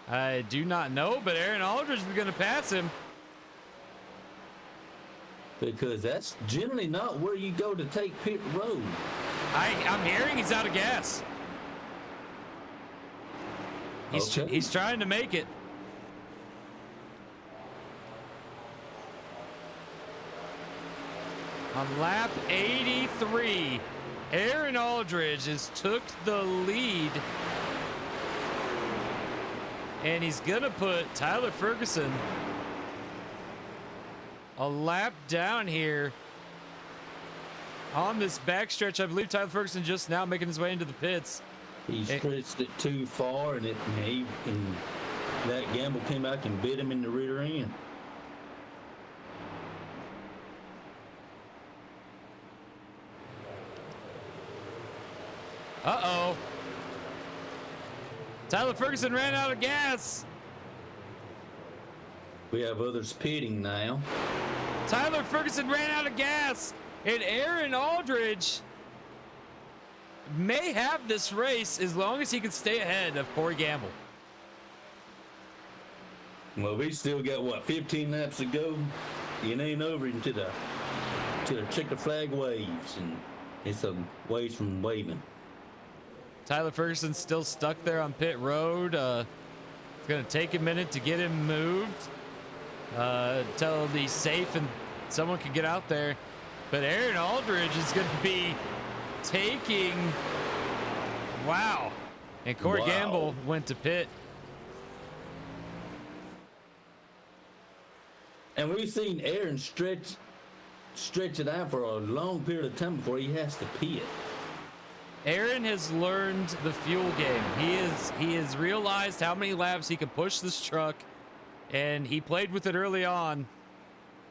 I do not know, but Aaron Aldridge is going to pass him. Because that's generally not where you go to take pit road. I'm hearing he's out of gas. He's trying to make it. On lap 83, Aaron Aldridge has took the lead. And he's going to put Tyler Ferguson a lap down here on this backstretch. I believe Tyler Ferguson just now making his way into the pits. He stretched it too far, and that Gamble came back and bit him in the rear end. Uh-oh. Tyler Ferguson ran out of gas. We have others pitting now. Tyler Ferguson ran out of gas. And Aaron Aldridge may have this race as long as he can stay ahead of Corey Gamble. Well, we still got, what, 15 laps to go? It ain't over until the checker flag waves, and it's a waves from waving. Tyler Ferguson's still stuck there on pit road. It's going to take a minute to get him moved until he's safe and someone can get out there. But Aaron Aldridge is going to be taking... Wow. And Corey Gamble went to pit. And we've seen Aaron stretch it out for a long period of time before he has to pit. Aaron has learned the fuel game. He has realized how many laps he can push this truck, and he played with it early on.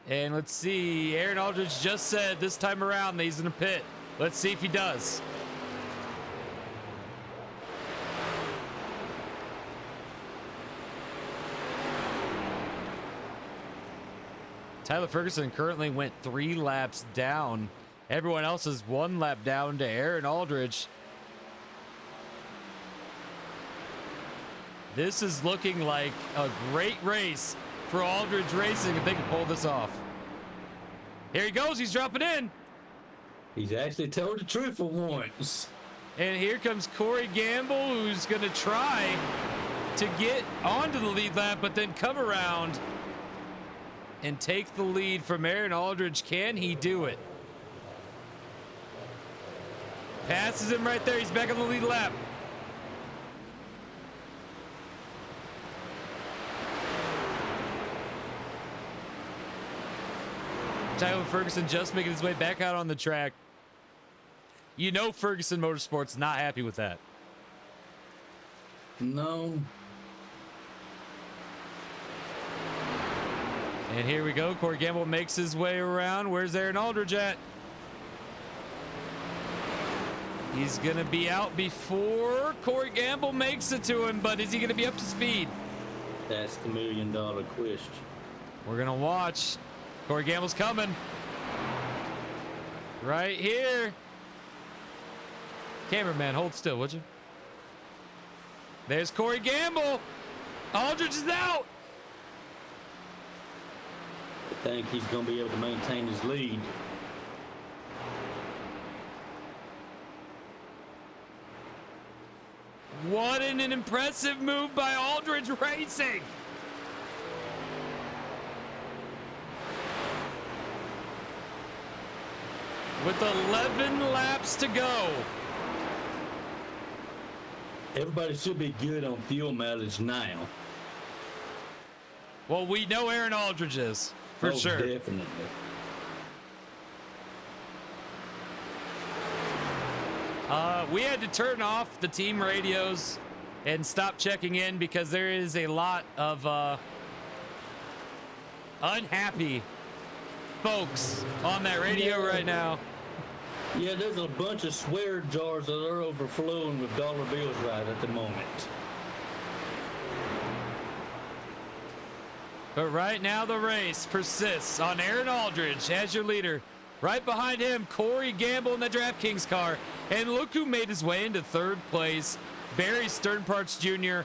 And let's see, Aaron Aldridge just said this time around that he's in a pit. Let's see if he does. Tyler Ferguson currently went 3 laps down. Everyone else is 1 lap down to Aaron Aldridge. This is looking like a great race for Aldridge Racing if they can pull this off. Here he goes. He's dropping in. He's actually told the truth for once. And here comes Corey Gamble, who's going to try to get onto the lead lap, but then come around and take the lead from Aaron Aldridge. Can he do it? Passes him right there. He's back on the lead lap. Tyler Ferguson just making his way back out on the track. You know Ferguson Motorsports not happy with that. No. And here we go. Corey Gamble makes his way around. Where's Aaron Aldridge at? He's going to be out before Corey Gamble makes it to him, but is he going to be up to speed? That's the $1 million question. We're going to watch. Corey Gamble's coming. Right here. Cameraman, hold still, would you? There's Corey Gamble. Aldridge is out. I think he's going to be able to maintain his lead. What an impressive move by Aldridge Racing. With 11 laps to go. Everybody should be good on fuel mileage now. Well, we know Aaron Aldridge is, for sure. Definitely. We had to turn off the team radios and stop checking in because there is a lot of unhappy folks on that radio right now. Yeah, there's a bunch of swear jars that are overflowing with dollar bills right at the moment. But right now the race persists on Aaron Aldridge as your leader. Right behind him, Corey Gamble in the DraftKings car. And look who made his way into third place. Barry Sternparts Jr.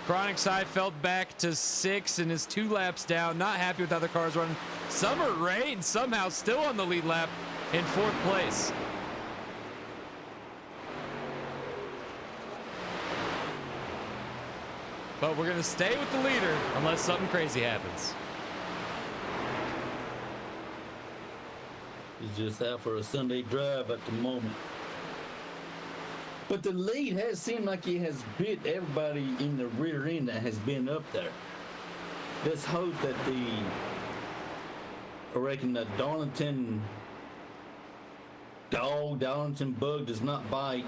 Chronic Side fell back to 6 and is 2 laps down. Not happy with how the car's running. Summer Rain somehow still on the lead lap in 4th place. But we're going to stay with the leader unless something crazy happens. He's just out for a Sunday drive at the moment. But the lead has seemed like he has bit everybody in the rear end that has been up there. Let's hope that I reckon the Darlington bug does not bite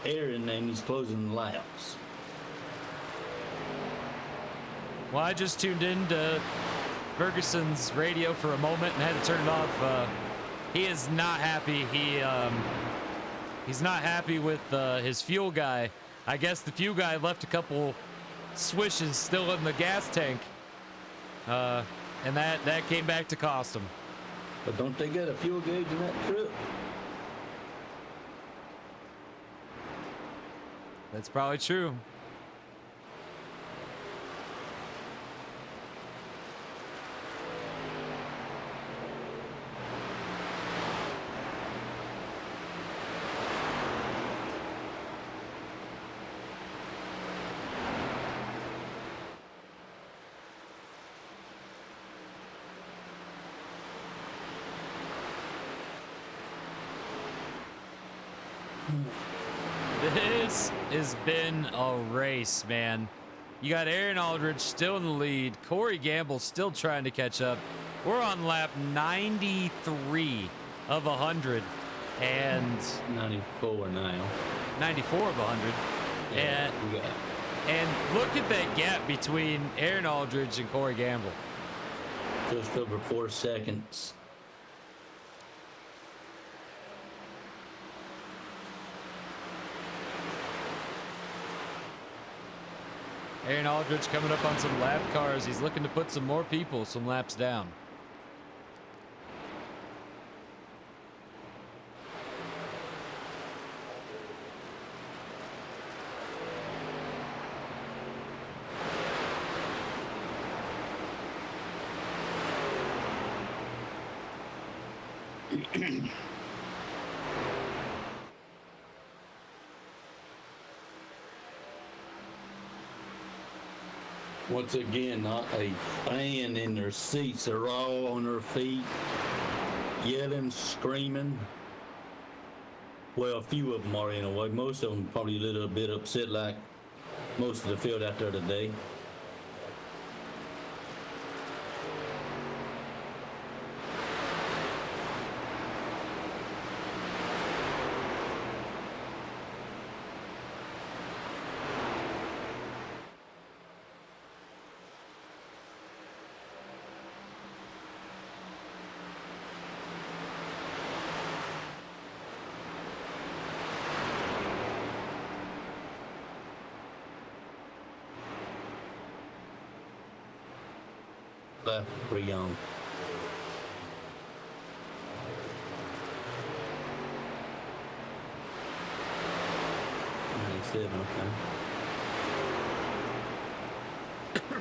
Aaron and he's closing the laps. Well, I just tuned into Ferguson's radio for a moment and had to turn it off. He is not happy. He's not happy with his fuel guy. I guess the fuel guy left a couple swishes still in the gas tank, and that came back to cost him. But don't they get a fuel gauge in that truck? That's probably true. This has been a race, man. You got Aaron Aldridge still in the lead. Corey Gamble still trying to catch up. We're on lap 93 of 100. And 94 now. 94 of 100. Yeah, and look at that gap between Aaron Aldridge and Corey Gamble. Just over 4 seconds. Aaron Aldridge coming up on some lap cars. He's looking to put some more people some laps down. Once again, not a fan in their seats. They're all on their feet, yelling, screaming. Well, a few of them are in a way. Most of them probably a little bit upset like most of the field out there today. Pretty young. 97, okay.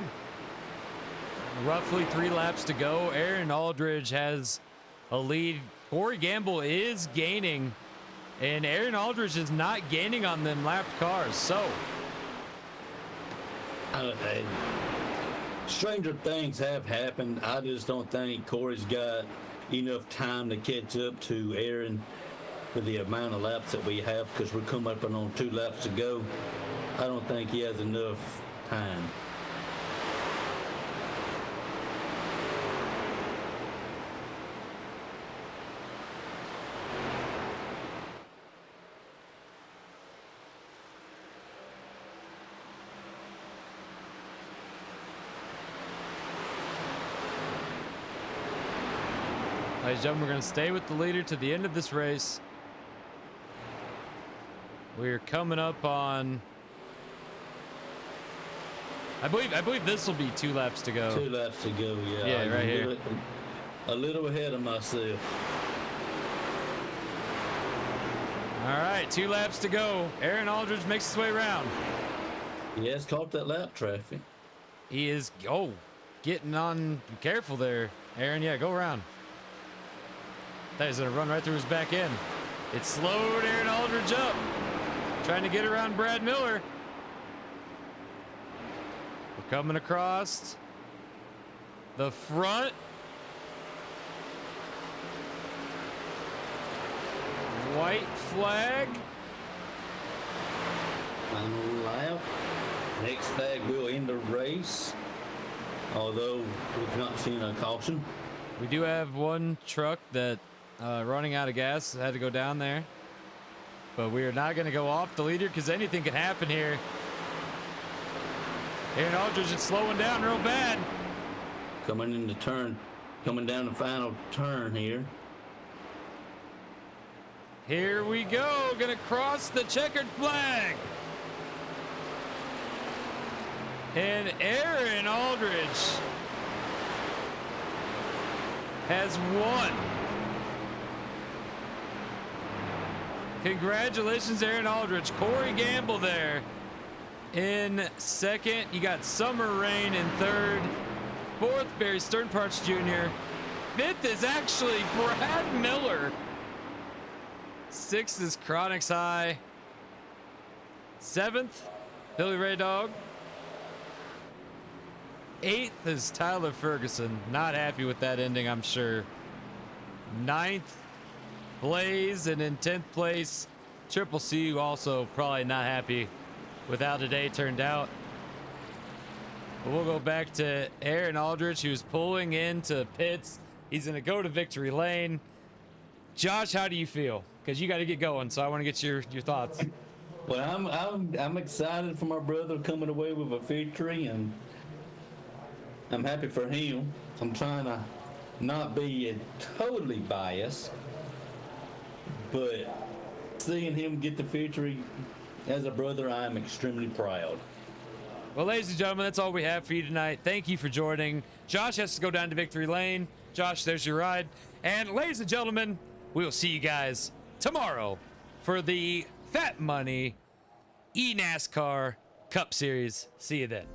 Roughly 3 laps to go. Aaron Aldridge has a lead. Corey Gamble is gaining, and Aaron Aldridge is not gaining on them lapped cars. So, stranger things have happened. I just don't think Corey's got enough time to catch up to Aaron with the amount of laps that we have, because we're coming up on 2 laps to go. I don't think he has enough time. Ladies and gentlemen, we're going to stay with the leader to the end of this race. We're coming up on... I believe this will be 2 laps to go. 2 laps to go, yeah. Yeah, right here. A little ahead of myself. All right, 2 laps to go. Aaron Aldridge makes his way around. He has caught that lap traffic. He is, getting on. Be careful there, Aaron. Yeah, go around. That is going to run right through his back end. It slowed Aaron Aldridge up. Trying to get around Brad Miller. We're coming across the front. White flag. Final lap. Next flag will end the race. Although we've not seen a caution. We do have one truck that running out of gas had to go down there. But we are not going to go off the leader because anything can happen here. Aaron Aldridge is slowing down real bad. Coming in the turn, coming down the final turn here. Here we go, gonna cross the checkered flag. And Aaron Aldridge has won. Congratulations, Aaron Aldridge. Corey Gamble there in second. You got Summer Rain in third. Fourth, Barry Sternparts Jr. Fifth is actually Brad Miller. Sixth is Chronix High. Seventh, Billy Ray Dog. Eighth is Tyler Ferguson. Not happy with that ending, I'm sure. Ninth, Blaze. And in 10th place, Triple C, also probably not happy with how today turned out. But we'll go back to Aaron Aldridge, who's pulling into pits. He's going to go to victory lane. Josh, how do you feel? Because you got to get going, so I want to get your thoughts. Well, I'm excited for my brother coming away with a victory, and I'm happy for him. I'm trying to not be totally biased, but seeing him get the victory as a brother, I am extremely proud. Well, ladies and gentlemen, that's all we have for you tonight. Thank you for joining. Josh has to go down to victory lane. Josh, there's your ride. And ladies and gentlemen, we will see you guys tomorrow for the Fat Money Enascar Cup Series. See you then.